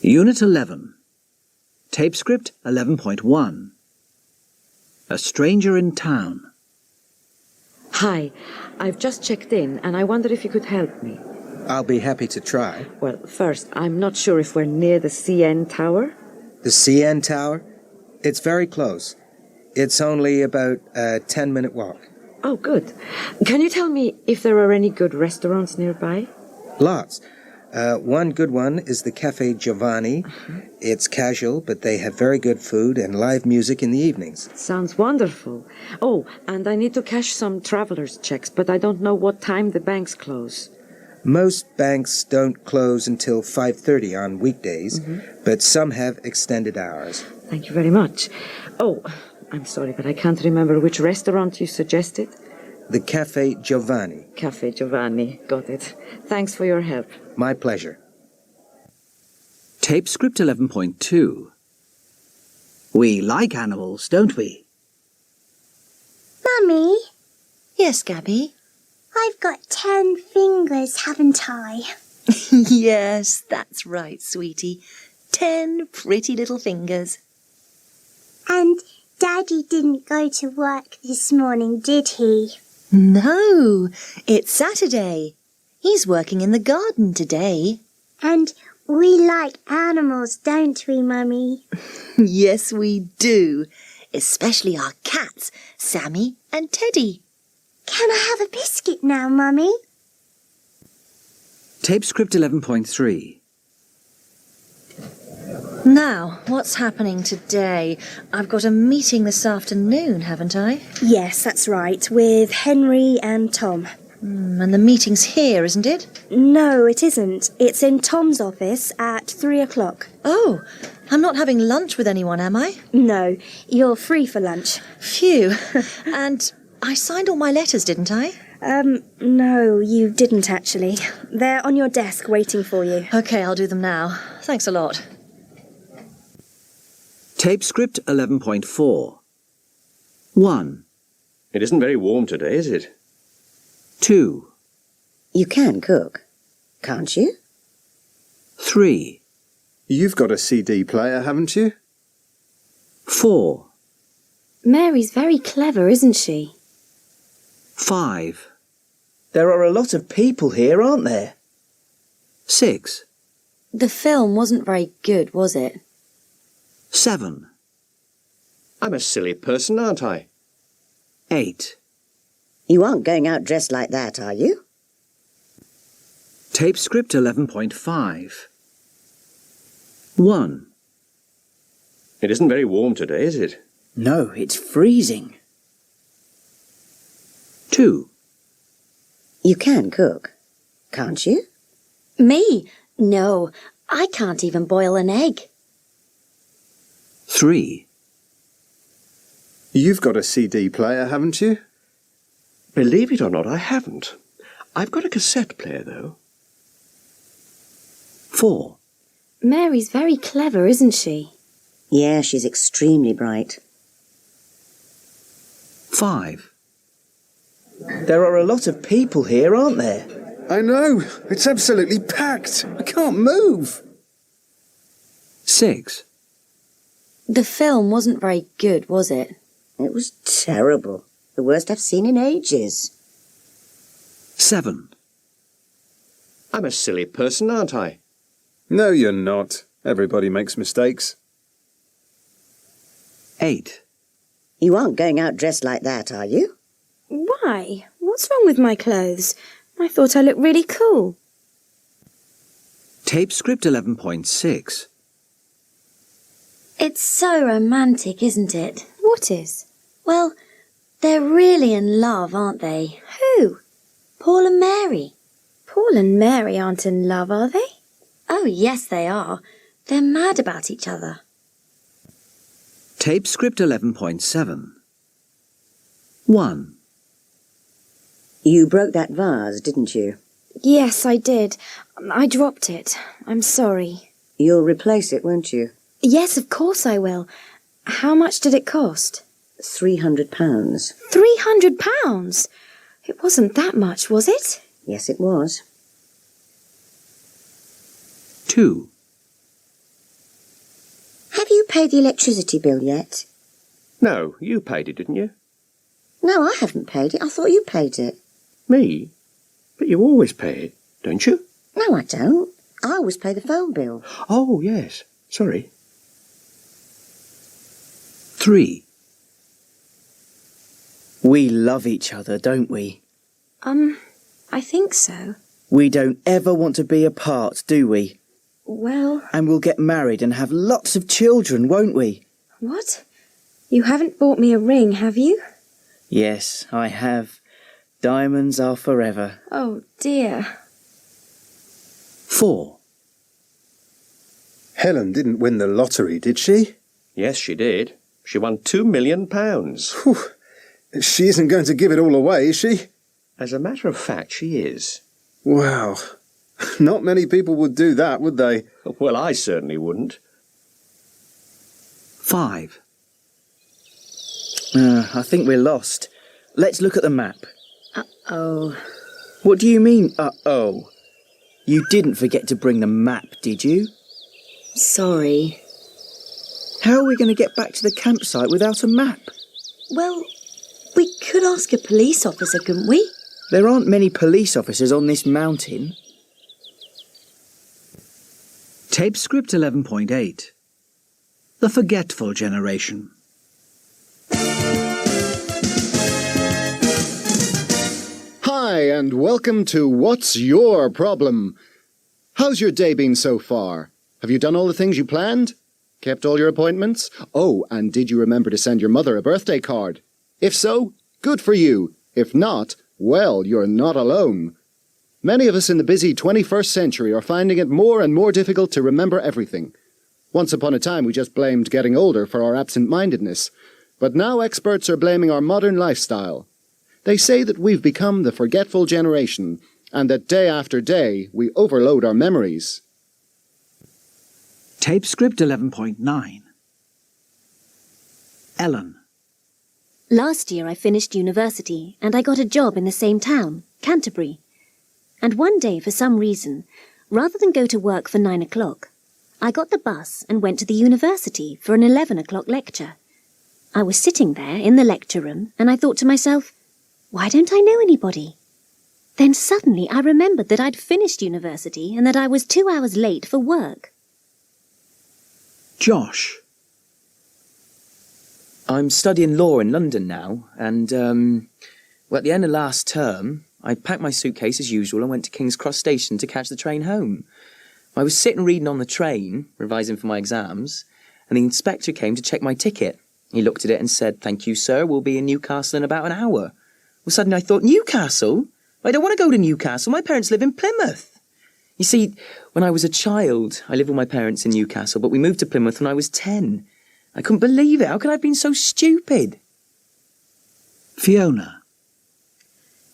Unit 11. Tape script 11.1. A stranger in town. Hi, I've just checked in and I wondered if you could help me. I'll be happy to try. Well, first, I'm not sure if we're near the CN Tower. The CN Tower? It's very close. It's only about a 10-minute walk. Oh, good. Can you tell me if there are any good restaurants nearby? Lots. One good one is the Cafe Giovanni. It's casual, but they have very good food and live music in the evenings. Sounds wonderful. Oh, and I need to cash some traveler's checks, but I don't know what time the banks close. Most banks don't close until 5:30 on weekdays, but some have extended hours. Thank you very much. Oh, I'm sorry, but I can't remember which restaurant you suggested. The Cafe Giovanni. Cafe Giovanni. Got it. Thanks for your help. My pleasure. Tape script 11.2. We like animals, don't we? Mummy, Yes, Gabby? I've got 10 fingers, haven't I? Yes, that's right, sweetie. 10 pretty little fingers. And Daddy didn't go to work this morning, did he? No, it's Saturday. He's working in the garden today. And we like animals, don't we, Mummy? Yes, we do. Especially our cats, Sammy and Teddy. Can I have a biscuit now, Mummy? Tape script 11.3. Now, what's happening today? I've got a meeting this afternoon, haven't I? Yes, that's right, with Henry and Tom. And the meeting's here, isn't it? No, it isn't. It's in Tom's office at 3 o'clock. Oh, I'm not having lunch with anyone, am I? No, you're free for lunch. Phew. And I signed all my letters, didn't I? No, you didn't actually. They're on your desk waiting for you. Okay, I'll do them now. Thanks a lot. Tape script 11.4. 1. It isn't very warm today, is it? 2. You can cook, can't you? 3. You've got a CD player, haven't you? 4. Mary's very clever, isn't she? 5. There are a lot of people here, aren't there? 6. The film wasn't very good, was it? 7. I'm a silly person, aren't I? 8. You aren't going out dressed like that, are you? Tape script 11.5. 1. It isn't very warm today, is it? No, it's freezing. 2. You can cook, can't you? Me? No, I can't even boil an egg. 3. You've got a CD player, haven't you? Believe it or not, I haven't. I've got a cassette player, though. 4. Mary's very clever, isn't she? Yeah, she's extremely bright. 5. There are a lot of people here, aren't there? I know. It's absolutely packed. I can't move. 6. The film wasn't very good, was it? It was terrible. The worst I've seen in ages. 7. I'm a silly person, aren't I? No, you're not. Everybody makes mistakes. 8. You aren't going out dressed like that, are you? Why? What's wrong with my clothes? I thought I looked really cool. Tape script 11.6. It's so romantic, isn't it? What is? Well, they're really in love, aren't they? Who? Paul and Mary. Paul and Mary aren't in love, are they? Oh, yes, they are. They're mad about each other. Tape script 11.7. 1. You broke that vase, didn't you? Yes, I did. I dropped it. I'm sorry. You'll replace it, won't you? Yes, of course I will. How much did it cost? £300. £300? It wasn't that much, was it? Yes, it was. 2. paid the electricity bill yet? No, you paid it, didn't you? No, I haven't paid it. I thought you paid it. Me? But you always pay it, don't you? No, I don't. I always pay the phone bill. Oh, yes. Sorry. 3. We love each other, don't we? I think so. We don't ever want to be apart, do we? Well, And we'll get married and have lots of children, won't we? what? You haven't bought me a ring, have you? Yes, I have. Diamonds are forever. Oh, dear. 4. Helen didn't win the lottery, did she? Yes, she did. She won £2 million. Whew. She isn't going to give it all away, is she? As a matter of fact, she is. Wow. Not many people would do that, would they? Well, I certainly wouldn't. 5. I think we're lost. Let's look at the map. Uh-oh. What do you mean, uh-oh? You didn't forget to bring the map, did you? Sorry. How are we going to get back to the campsite without a map? Well, we could ask a police officer, couldn't we? There aren't many police officers on this mountain. Tape script 11.8. The Forgetful Generation. Hi, and welcome to What's Your Problem? How's your day been so far? Have you done all the things you planned? Kept all your appointments? Oh, and did you remember to send your mother a birthday card? If so, good for you. If not, well, you're not alone. Many of us in the busy 21st century are finding it more and more difficult to remember everything. Once upon a time, we just blamed getting older for our absent-mindedness. But now experts are blaming our modern lifestyle. They say that we've become the forgetful generation, and that day after day, we overload our memories. Tape script 11.9. Ellen. Last year I finished university and I got a job in the same town, Canterbury. And one day, for some reason, rather than go to work for 9 o'clock, I got the bus and went to the university for an 11 o'clock lecture. I was sitting there in the lecture room and I thought to myself, why don't I know anybody? Then suddenly I remembered that I'd finished university and that I was 2 hours late for work. Josh. I'm studying law in London now, and, at the end of last term, I packed my suitcase as usual and went to King's Cross Station to catch the train home. I was sitting reading on the train, revising for my exams, and the inspector came to check my ticket. He looked at it and said, "Thank you, sir, we'll be in Newcastle in about an hour." Well, suddenly I thought, Newcastle? I don't want to go to Newcastle. My parents live in Plymouth. You see, when I was a child, I lived with my parents in Newcastle, but we moved to Plymouth when I was 10. I couldn't believe it. How could I have been so stupid? Fiona.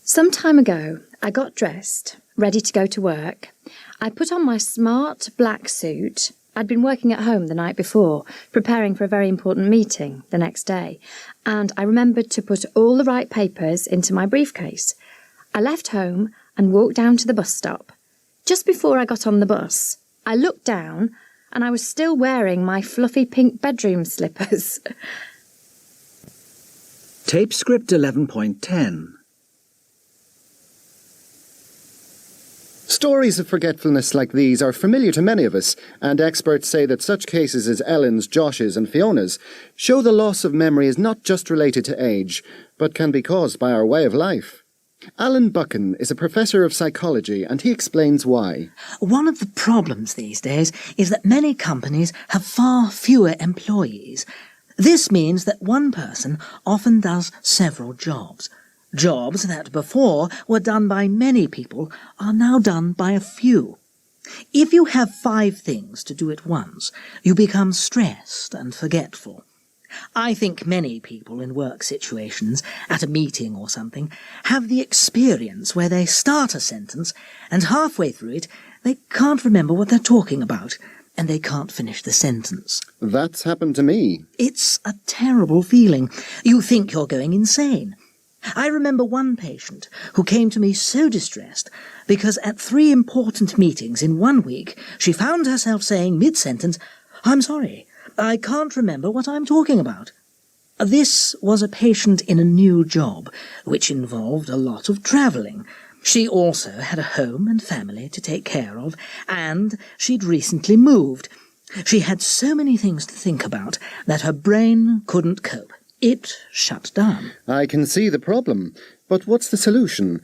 Some time ago, I got dressed, ready to go to work. I put on my smart black suit. I'd been working at home the night before, preparing for a very important meeting the next day, and I remembered to put all the right papers into my briefcase. I left home and walked down to the bus stop. Just before I got on the bus, I looked down and I was still wearing my fluffy pink bedroom slippers. Tape script 11.10. Stories of forgetfulness like these are familiar to many of us, and experts say that such cases as Ellen's, Josh's and Fiona's show the loss of memory is not just related to age, but can be caused by our way of life. Alan Buchan is a professor of psychology, and he explains why. One of the problems these days is that many companies have far fewer employees. This means that one person often does several jobs. Jobs that before were done by many people are now done by a few. If you have 5 things to do at once, you become stressed and forgetful. I think many people in work situations, at a meeting or something, have the experience where they start a sentence and halfway through it they can't remember what they're talking about and they can't finish the sentence. That's happened to me. It's a terrible feeling. You think you're going insane. I remember one patient who came to me so distressed because at 3 important meetings in 1 week she found herself saying mid-sentence, "I'm sorry, I can't remember what I'm talking about. This was a patient in a new job, which involved a lot of travelling. She also had a home and family to take care of, and she'd recently moved. She had so many things to think about that her brain couldn't cope. It shut down. I can see the problem. But what's the solution?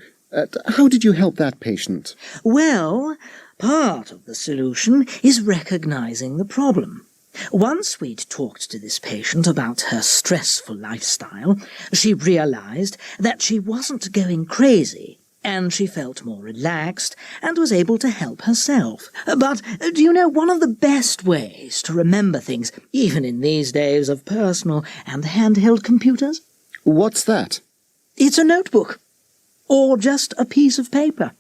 How did you help that patient? Well, part of the solution is recognizing the problem. Once we'd talked to this patient about her stressful lifestyle, she realized that she wasn't going crazy, and she felt more relaxed and was able to help herself. But do you know one of the best ways to remember things, even in these days of personal and handheld computers? What's that? It's a notebook, or just a piece of paper.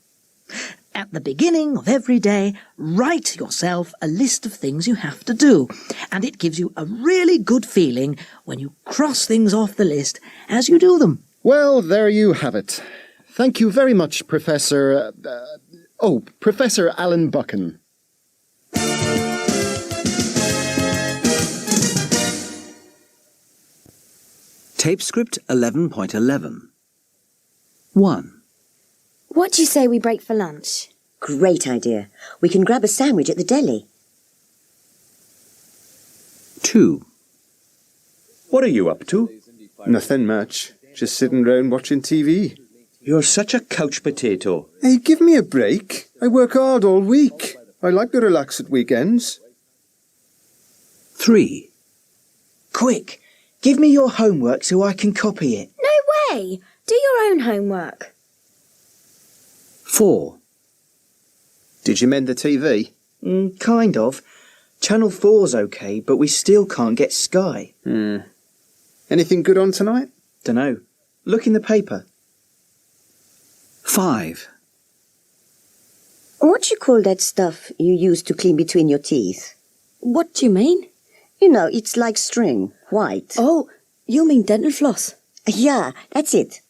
At the beginning of every day, write yourself a list of things you have to do, and it gives you a really good feeling when you cross things off the list as you do them. Well, there you have it. Thank you very much, Professor... Professor Alan Buchan. Tape script 11.11. 1. What do you say we break for lunch? Great idea. We can grab a sandwich at the deli. 2. What are you up to? Nothing much. Just sitting round watching TV. You're such a couch potato. Hey, give me a break. I work hard all week. I like to relax at weekends. 3. Quick, give me your homework so I can copy it. No way! Do your own homework. 4. Did you mend the TV? Kind of. Channel 4's okay, but we still can't get Sky. Anything good on tonight? Dunno. Look in the paper. 5. What do you call that stuff you use to clean between your teeth? What do you mean? You know, it's like string, white. Oh, you mean dental floss? Yeah, that's it.